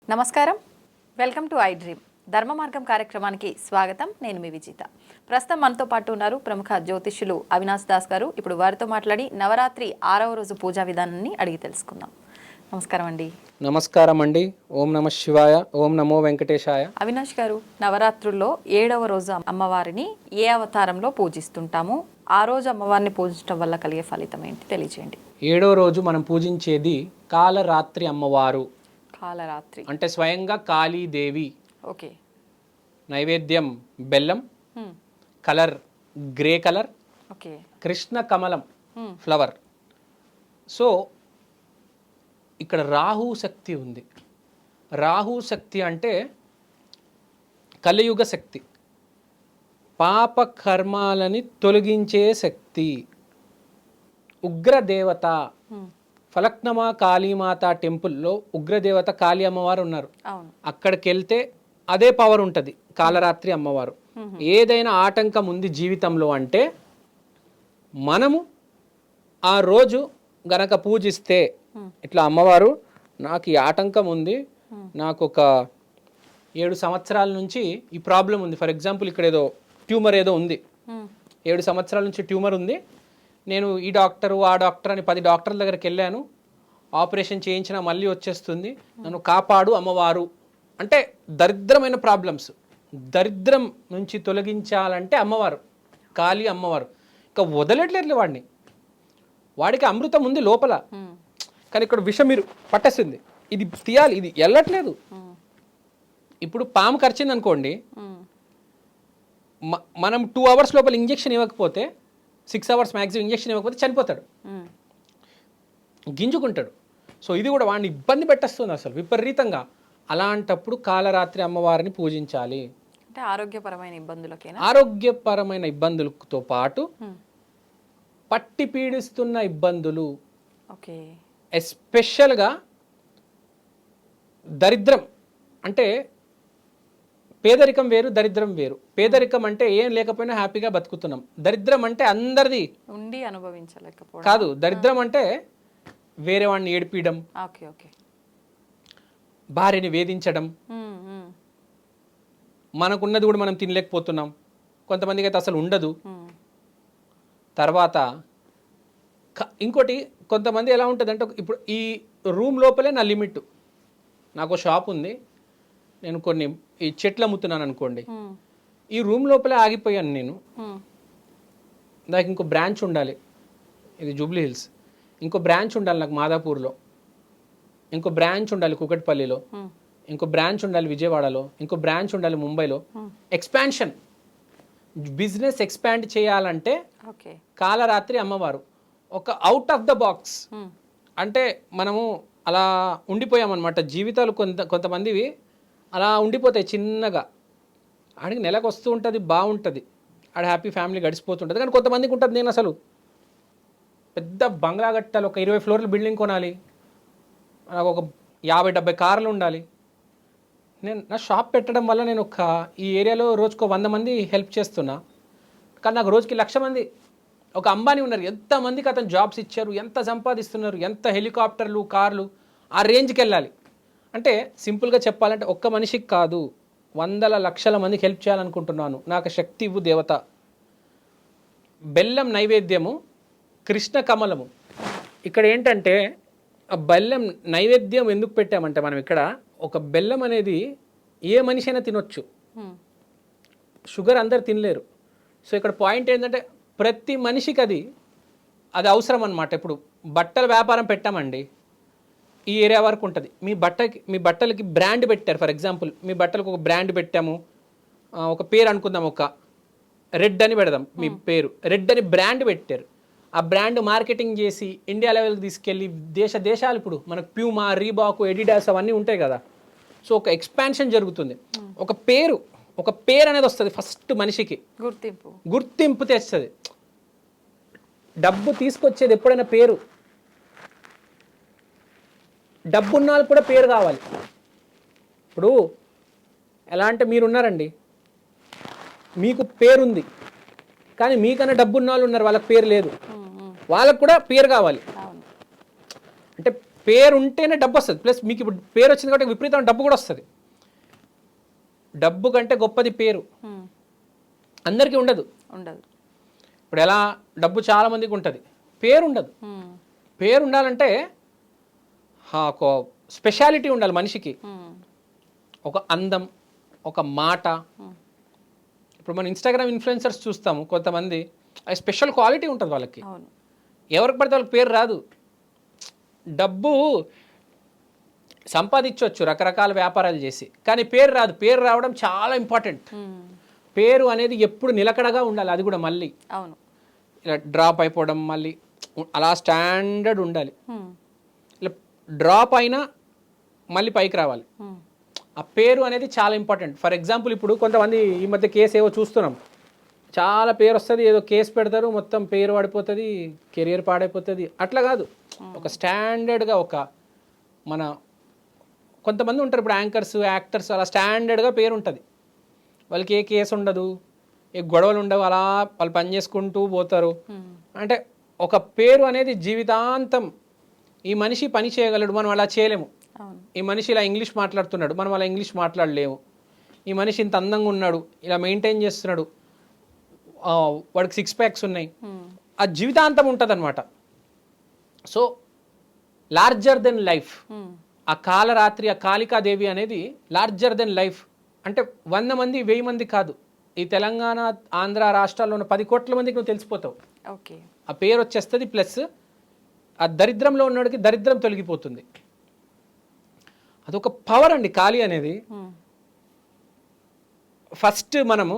నమస్కారం, welcome to I dream. ధర్మ మార్గం కార్యక్రమానికి స్వాగతం. నేను మీ విజిత. ప్రస్తుతం మనతో పాటు ఉన్నారు ప్రముఖ జ్యోతిష్యులు అవినాష్ దాస్ గారు. ఇప్పుడు వారితో మాట్లాడి నవరాత్రి 6వ రోజు పూజా విధానాన్ని అడిగి తెలుసుకుందాం. నమస్కారం అండి. నమస్కారం అండి. ఓం నమ శివాయ, ఓం నమో వెంకటేశాయ. అవినాష్ గారు, నవరాత్రుల్లో 7వ రోజు అమ్మవారిని ఏ అవతారంలో పూజిస్తుంటాము? ఆ రోజు అమ్మవారిని పూజించడం వల్ల కలిగే ఫలితం ఏంటి తెలియజేయండి. 7వ రోజు మనం పూజించేది కాలరాత్రి అమ్మవారు. కాలరాత్రి అంటే స్వయంగా కాళీదేవి. ఓకే. నైవేద్యం బెల్లం, colour grey colour, okay. Krishna కమలం ఫ్లవర్. సో ఇక్కడ రాహు శక్తి ఉంది. రాహు శక్తి అంటే కలియుగ శక్తి, పాప కర్మాలని తొలగించే శక్తి, ఉగ్రదేవత. ఫలక్నమా కాళీమాత టెంపుల్లో ఉగ్రదేవత కాళీ అమ్మవారు ఉన్నారు. అక్కడికి వెళ్తే అదే పవర్ ఉంటుంది కాలరాత్రి అమ్మవారు. ఏదైనా ఆటంకం ఉంది జీవితంలో అంటే మనము ఆ రోజు గనక పూజిస్తే, ఇట్లా అమ్మవారు నాకు ఈ ఆటంకం ఉంది, నాకు ఒక 7 సంవత్సరాల నుంచి ఈ ప్రాబ్లం ఉంది, ఫర్ ఎగ్జాంపుల్ ఇక్కడ ఏదో ట్యూమర్ ఏదో ఉంది, 7 సంవత్సరాల నుంచి ట్యూమర్ ఉంది, నేను ఈ డాక్టరు ఆ డాక్టర్ అని 10 డాక్టర్ల దగ్గరికి వెళ్ళాను, ఆపరేషన్ చేయించినా మళ్ళీ వచ్చేస్తుంది, నన్ను కాపాడు అమ్మవారు అంటే దరిద్రమైన ప్రాబ్లమ్స్, దరిద్రం నుంచి తొలగించాలంటే అమ్మవారు, కాళీ అమ్మవారు. ఇంకా వదలట్లేదు వాడిని, వాడికి అమృతం ఉంది లోపల, కానీ ఇక్కడ విషం మీరు పట్టేస్తుంది, ఇది తీయాలి, ఇది వెళ్ళట్లేదు. ఇప్పుడు పాము కరిచింది అనుకోండి, మనం 2 అవర్స్ లోపల ఇంజెక్షన్ ఇవ్వకపోతే, 6 అవర్స్ మ్యాక్సిమం ఇంజెక్షన్ ఇవ్వకపోతే చనిపోతాడు, గింజుకుంటాడు. సో ఇది కూడా వాడిని ఇబ్బంది పెట్టేస్తుంది అసలు విపరీతంగా. అలాంటప్పుడు కాలరాత్రి అమ్మవారిని పూజించాలి. అంటే ఆరోగ్యపరమైన ఇబ్బందులతో పాటు పట్టి పీడిస్తున్న ఇబ్బందులు, ఎస్పెషల్గా దరిద్రం. అంటే పేదరికం వేరు, దరిద్రం వేరు. పేదరికం అంటే ఏం లేకపోయినా హ్యాపీగా బతుకుతున్నాం, దరిద్రం అంటే అందరిది ఉండి అనుభవించలేకపోవడం కాదు. దరిద్రం అంటే వేరే వాడిని ఏడిపీయడం, భార్యని వేధించడం, మనకున్నది కూడా మనం తినలేకపోతున్నాం, కొంతమందికి అయితే అసలు ఉండదు. తర్వాత ఇంకోటి, కొంతమంది ఎలా ఉంటుంది అంటే, ఇప్పుడు ఈ రూమ్ లోపలే నా లిమిట్, నాకు షాప్ ఉంది, నేను కొన్ని ఈ చెట్లు అమ్ముతున్నాను అనుకోండి, ఈ రూమ్ లోపలే ఆగిపోయాను నేను, నాకు ఇంకో బ్రాంచ్ ఉండాలి, ఇది జూబ్లీ హిల్స్, ఇంకో బ్రాంచ్ ఉండాలి నాకు మాదాపూర్లో, ఇంకో బ్రాంచ్ ఉండాలి కుకట్పల్లిలో, ఇంకో బ్రాంచ్ ఉండాలి విజయవాడలో, ఇంకో బ్రాంచ్ ఉండాలి ముంబైలో. ఎక్స్పాన్షన్, బిజినెస్ ఎక్స్పాండ్ చేయాలంటే కాలరాత్రి అమ్మవారు ఒక అవుట్ ఆఫ్ ద బాక్స్. అంటే మనము అలా ఉండిపోయామన్నమాట, జీవితాలు కొంతమందివి అలా ఉండిపోతాయి చిన్నగా. ఆడికి నెలకు వస్తూ ఉంటుంది, బాగుంటుంది, ఆడ హ్యాపీ ఫ్యామిలీ గడిచిపోతుంటుంది. కానీ కొంతమందికి ఉంటుంది, నేను అసలు పెద్ద బంగ్లా కట్టాలి, ఒక 20 ఫ్లోర్ల బిల్డింగ్ కొనాలి, నాకు ఒక 50-70 కార్లు ఉండాలి, నేను నా షాప్ పెట్టడం వల్ల నేను ఈ ఏరియాలో రోజుకు 100 మంది హెల్ప్ చేస్తున్నా, కానీ నాకు రోజుకి 1,00,000 మంది, ఒక అంబానీ ఉన్నారు, ఎంతమందికి అతను జాబ్స్ ఇచ్చారు, ఎంత సంపాదిస్తున్నారు, ఎంత హెలికాప్టర్లు కార్లు, ఆ రేంజ్కి వెళ్ళాలి. అంటే సింపుల్గా చెప్పాలంటే ఒక్క మనిషికి కాదు, 100,00,000 మందికి హెల్ప్ చేయాలనుకుంటున్నాను, నాకు శక్తి ఇవ్వు దేవత. బెల్లం నైవేద్యము, కృష్ణ కమలము. ఇక్కడ ఏంటంటే ఆ బెల్లం నైవేద్యం ఎందుకు పెట్టామంటే, మనం ఇక్కడ ఒక బెల్లం అనేది ఏ మనిషి అయినా తినొచ్చు, షుగర్ అందరు తినలేరు. సో ఇక్కడ పాయింట్ ఏంటంటే ప్రతి మనిషికి అది అవసరం అన్నమాట. ఇప్పుడు బట్టల వ్యాపారం పెట్టామండి, ఈ ఏరియా వరకు ఉంటుంది, మీ బట్టలకి బ్రాండ్ పెట్టారు, ఫర్ ఎగ్జాంపుల్ మీ బట్టలకు ఒక బ్రాండ్ పెట్టాము, ఒక పేరు అనుకుందాం, ఒక రెడ్ అని పెడదాం, మీ పేరు రెడ్ అని బ్రాండ్ పెట్టారు. ఆ బ్రాండ్ మార్కెటింగ్ చేసి ఇండియా లెవెల్కి తీసుకెళ్ళి దేశాలు, ఇప్పుడు మనకు ప్యూమా, రీబాక్, ఎడిడాస్ అవన్నీ ఉంటాయి కదా. సో ఒక ఎక్స్పాన్షన్ జరుగుతుంది, ఒక పేరు అనేది వస్తుంది ఫస్ట్ మనిషికి, గుర్తింపు తెస్తుంది. డబ్బు తీసుకొచ్చేది ఎప్పుడైనా పేరు, డబ్బున్న వాళ్ళకి కూడా పేరు కావాలి. ఇప్పుడు ఎలా అంటే మీరున్నారండి, మీకు పేరుంది, కానీ మీకన్నా డబ్బు ఉన్న వాళ్ళు ఉన్నారు, వాళ్ళకి పేరు లేదు. వాళ్ళకు కూడా పేరు కావాలి. అవును. అంటే పేరు ఉంటేనే డబ్బు వస్తుంది. ప్లస్ మీకు ఇప్పుడు పేరు వచ్చింది కాబట్టి విపరీతమైన డబ్బు కూడా వస్తుంది. డబ్బు కంటే గొప్పది పేరు. అందరికీ ఉండదు. ఇప్పుడు ఎలా డబ్బు చాలా మందికి ఉంటుంది, పేరు ఉండదు. పేరు ఉండాలంటే ఒక స్పెషాలిటీ ఉండాలి మనిషికి. ఒక అందం, ఒక మాట. ఇప్పుడు మనం ఇన్స్టాగ్రామ్ ఇన్ఫ్లుయెన్సర్స్ చూస్తాము, కొంతమంది అది స్పెషల్ క్వాలిటీ ఉంటుంది వాళ్ళకి. ఎవరికి పడితే వాళ్ళకి పేరు రాదు. డబ్బు సంపాదించవచ్చు రకరకాల వ్యాపారాలు చేసి, కానీ పేరు రాదు. పేరు రావడం చాలా ఇంపార్టెంట్. పేరు అనేది ఎప్పుడు నిలకడగా ఉండాలి. అది కూడా మళ్ళీ ఇలా డ్రాప్ అయిపోవడం మళ్ళీ అలా స్టాండర్డ్ ఉండాలి. ఇలా డ్రాప్ అయినా మళ్ళీ పైకి రావాలి. ఆ పేరు అనేది చాలా ఇంపార్టెంట్. ఫర్ ఎగ్జాంపుల్ ఇప్పుడు కొంతమంది ఈ మధ్య కేసు ఏవో చూస్తున్నాం, చాలా పేరు వస్తుంది, ఏదో కేసు పెడతారు, మొత్తం పేరు పడిపోతుంది, కెరియర్ పాడైపోతుంది. అట్లా కాదు, ఒక స్టాండర్డ్గా ఒక మన కొంతమంది ఉంటారు ఇప్పుడు యాంకర్స్, యాక్టర్స్, అలా స్టాండర్డ్గా పేరు ఉంటుంది. వాళ్ళకి ఏ కేసు ఉండదు, ఏ గొడవలు ఉండవు, అలా వాళ్ళు పని చేసుకుంటూ పోతారు. అంటే ఒక పేరు అనేది జీవితాంతం ఈ మనిషి పని చేయగలడు, మనం అలా చేయలేము. ఈ మనిషి ఇలా ఇంగ్లీష్ మాట్లాడుతున్నాడు, మనం అలా ఇంగ్లీష్ మాట్లాడలేము. ఈ మనిషి ఇంత అందంగా ఉన్నాడు, ఇలా మెయింటైన్ చేస్తున్నాడు, వాడికి 6 ప్యాక్స్ ఉన్నాయి, ఆ జీవితాంతం ఉంటుంది అనమాట. సో లార్జర్ దెన్ లైఫ్, ఆ కాలరాత్రి, ఆ కాళికాదేవి అనేది లార్జర్ దెన్ లైఫ్. అంటే 100 మంది 1000 మంది కాదు, ఈ తెలంగాణ ఆంధ్ర రాష్ట్రాల్లో ఉన్న 10 కోట్ల మందికి నువ్వు తెలిసిపోతావు. ఆ పేరు వచ్చేస్తుంది. ప్లస్ ఆ దరిద్రంలో ఉన్నవాడికి దరిద్రం తొలగిపోతుంది. అదొక పవర్ అండి కాళీ అనేది. ఫస్ట్ మనము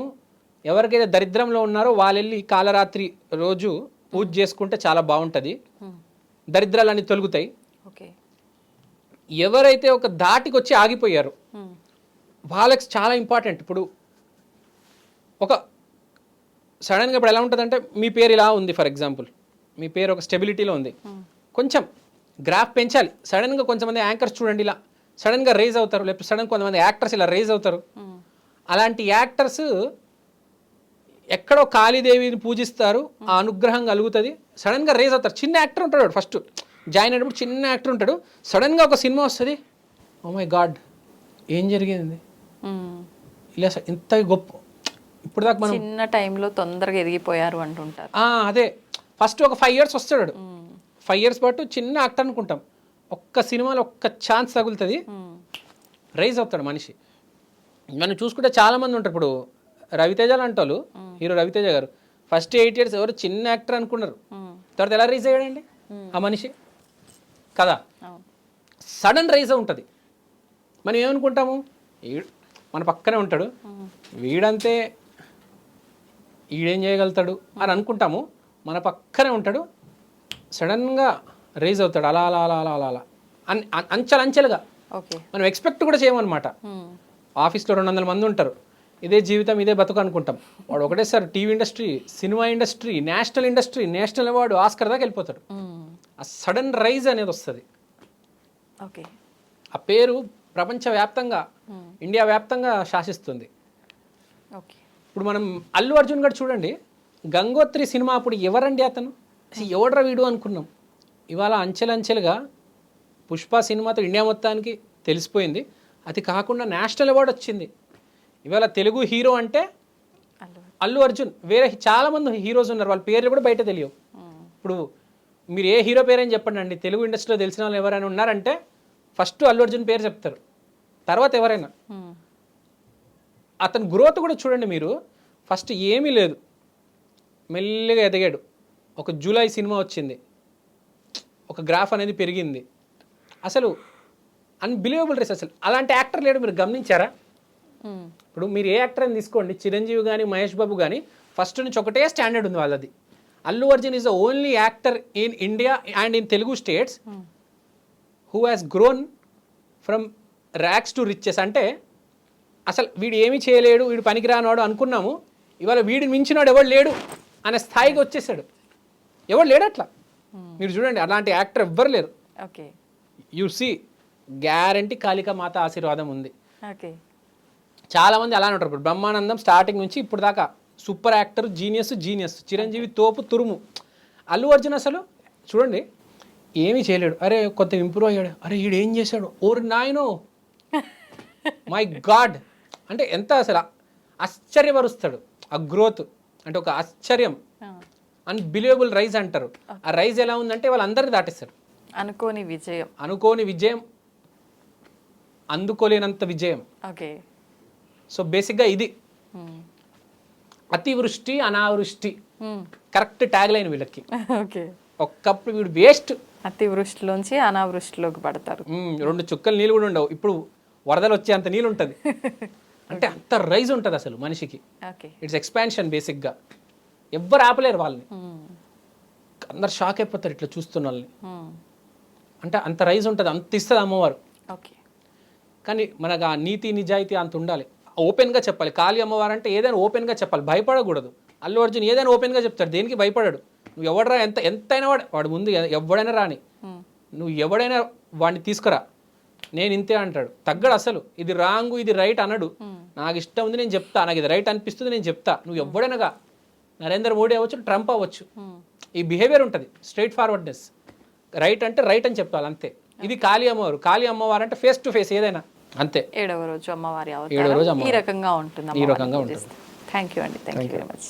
ఎవరికైతే దరిద్రంలో ఉన్నారో వాళ్ళు వెళ్ళి కాలరాత్రి రోజు పూజ చేసుకుంటే చాలా బాగుంటుంది, దరిద్రాలన్నీ తొలుగుతాయి. ఎవరైతే ఒక దాటికి వచ్చి ఆగిపోయారు వాళ్ళకి చాలా ఇంపార్టెంట్. ఇప్పుడు ఒక సడన్గా ఇప్పుడు ఎలా ఉంటుందంటే మీ పేరు ఇలా ఉంది, ఫర్ ఎగ్జాంపుల్ మీ పేరు ఒక స్టెబిలిటీలో ఉంది, కొంచెం గ్రాఫ్ పెంచాలి. సడన్గా కొంతమంది యాంకర్స్ చూడండి ఇలా సడన్గా రేజ్ అవుతారు, లేకపోతే సడన్ కొంతమంది యాక్టర్స్ ఇలా రేజ్ అవుతారు. అలాంటి యాక్టర్స్ ఎక్కడో కాళీదేవిని పూజిస్తారు, ఆ అనుగ్రహం కలుగుతుంది, సడన్గా రేజ్ అవుతారు. చిన్న యాక్టర్ ఉంటాడు, ఫస్ట్ జాయిన్ అయినప్పుడు చిన్న యాక్టర్ ఉంటాడు, సడన్గా ఒక సినిమా వస్తుంది, ఓ మై గాడ్ ఏం జరిగింది, ఇలా ఇంత గొప్ప. ఇప్పుడు దాకా మనం చిన్న టైంలో తొందరగా ఎదిగిపోయారు అంటుంటారు. అదే ఫస్ట్ ఒక 5 years వస్తాడు, 5 years పాటు చిన్న యాక్టర్ అనుకుంటాం, ఒక్క సినిమాలో ఒక్క ఛాన్స్ తగులుతుంది, రైజ్ అవుతాడు మనిషి. మనం చూసుకుంటే చాలా మంది ఉంటారు. ఇప్పుడు రవితేజ లాంటి వాళ్ళు, హీరో రవితేజ గారు ఫస్ట్ 8 years ఎవరు చిన్న యాక్టర్ అనుకున్నారు, తర్వాత ఎలా రైజ్ అయ్యాడండి ఆ మనిషి కదా. సడన్ రైజ్ ఉంటుంది. మనం ఏమనుకుంటాము, మన పక్కనే ఉంటాడు, వీడంతే ఈడేం చేయగలుగుతాడు అని అనుకుంటాము. మన పక్కనే ఉంటాడు, సడన్గా రైజ్ అవుతాడు, అలా అలా అలా అలా అలా అలా అంచెలంచెలుగా. మనం ఎక్స్పెక్ట్ కూడా చేయమన్నమాట. ఆఫీస్లో 200 మంది ఉంటారు, ఇదే జీవితం ఇదే బతుకు అనుకుంటాం. వాడు ఒకటేసారి TV industry, cinema industry, national award, Oscar దాకా వెళ్ళిపోతాడు. ఆ సడన్ రైజ్ అనేది వస్తుంది. ఆ పేరు ప్రపంచవ్యాప్తంగా, ఇండియా వ్యాప్తంగా శాసిస్తుంది. ఇప్పుడు మనం అల్లు అర్జున్ గారు చూడండి, గంగోత్రి సినిమా అప్పుడు ఎవరండి అతను, ఎవడ్రా వీడు అనుకున్నాం. ఇవాళ అంచెలంచెలుగా పుష్ప సినిమాతో ఇండియా మొత్తానికి తెలిసిపోయింది. అది కాకుండా నేషనల్ అవార్డు వచ్చింది. ఇవాళ తెలుగు హీరో అంటే అల్లు అర్జున్. వేరే చాలామంది హీరోస్ ఉన్నారు, వాళ్ళ పేర్లు కూడా బయట తెలియవు. ఇప్పుడు మీరు ఏ హీరో పేరని చెప్పండి అండి, తెలుగు ఇండస్ట్రీలో తెలిసిన వాళ్ళు ఎవరైనా ఉన్నారంటే ఫస్ట్ అల్లు అర్జున్ పేరు చెప్తారు, తర్వాత ఎవరైనా. అతని గ్రోత్ కూడా చూడండి మీరు, ఫస్ట్ ఏమీ లేదు, మెల్లిగా ఎదిగాడు. ఒక జూలై సినిమా వచ్చింది, ఒక గ్రాఫ్ అనేది పెరిగింది. అసలు అన్బిలీవబుల్ రేస్. అసలు అలాంటి యాక్టర్ లేడు, మీరు గమనించారా? ఇప్పుడు మీరు ఏ యాక్టర్ అని తీసుకోండి, చిరంజీవి కానీ మహేష్ బాబు కానీ ఫస్ట్ నుంచి ఒకటే స్టాండర్డ్ ఉంది వాళ్ళది. Allu Arjun is the only actor in India and in Telugu states who has grown from racks to riches. అంటే అసలు వీడు ఏమీ చేయలేడు, వీడు పనికిరానివాడు అనుకున్నాము, ఇవాళ వీడిని మించినాడు ఎవడు లేడు అనే స్థాయికి వచ్చేసాడు. ఎవడు లేడు అట్లా. మీరు చూడండి, అలాంటి యాక్టర్ ఎవ్వరు లేరు. యు సీ, గ్యారంటీ కాళికా మాత ఆశీర్వాదం ఉంది. చాలామంది అలానే ఉంటారు. ఇప్పుడు బ్రహ్మానందం స్టార్టింగ్ నుంచి ఇప్పుడు దాకా సూపర్ యాక్టర్, జీనియస్. చిరంజీవి తోపు, తురుము. అల్లు అర్జున్ అసలు చూడండి ఏమీ చేయలేడు. అరే కొత్త ఇంప్రూవ్ అయ్యాడు, అరే ఈడు ఏం చేశాడు, ఓరి నాయనో మై గాడ్ అంటే ఎంత అసలు ఆశ్చర్యపరుస్తాడు. ఆ గ్రోత్ అంటే ఒక ఆశ్చర్యం, అన్బిలీవబుల్ రైజ్ అంటారు. ఆ రైజ్ ఎలా ఉందంటే వాళ్ళందరినీ దాటేస్తారు. అనుకోని విజయం, అందుకోలేనంత విజయం. ఓకే. సో బేసిక్గా ఇది అతివృష్టి అనావృష్టి కరెక్ట్ ట్యాగ్ లైన్ వీళ్ళకి. ఓకే. ఒక్కప్పుడు వీడు వేస్ట్, అతివృష్టిలోంచి అనావృష్టిలోకి పడతారు. 2 చుక్కలు నీళ్ళు కూడా ఉండవు, ఇప్పుడు వరదలు వచ్చే అంత నీళ్ళు ఉంటుంది. అంటే అంత రైజ్ ఉంటుంది అసలు మనిషికి. ఇట్స్ ఎక్స్పాన్షన్ బేసిక్గా. ఎవ్వరు ఆపలేరు వాళ్ళని. అందరు షాక్ అయిపోతారు ఇట్లా చూస్తున్న వాళ్ళని. అంటే అంత రైజ్ ఉంటుంది, అంత ఇస్తుంది అమ్మవారు. కానీ మనకు ఆ నీతి నిజాయితీ అంత ఉండాలి. ఓపెన్గా చెప్పాలి. కాళీ అమ్మవారు అంటే ఏదైనా ఓపెన్గా చెప్పాలి, భయపడకూడదు. అల్లు అర్జున్ ఏదైనా ఓపెన్గా చెప్తాడు, దేనికి భయపడాడు. నువ్వు ఎవడరా, ఎంతైనా వాడు ముందు ఎవడైనా రాని, నువ్వు ఎవడైనా వాడిని తీసుకురా, నేను ఇంతే అంటాడు. తగ్గడు అసలు. ఇది రాంగ్ ఇది రైట్ అనడు. నాకు ఇష్టం ఉంది నేను చెప్తా, నాకు ఇది రైట్ అనిపిస్తుంది నేను చెప్తా. నువ్వు ఎవడైనాగా నరేంద్ర మోడీ అవ్వచ్చు, ట్రంప్ అవ్వచ్చు, ఈ బిహేవియర్ ఉంటుంది. Straight forwardness. రైట్ అంటే రైట్ అని చెప్పాలి అంతే. ఇది కాళీ అమ్మవారు. కాళీ అమ్మవారు అంటే ఫేస్ టు ఫేస్ ఏదైనా అంతే. 7వ రోజు అమ్మవారి అవతారం ఈ రకంగా ఉంటుంది. ఈ రకంగా ఉంటుంది. థ్యాంక్ యూ అండి. Thank you very much.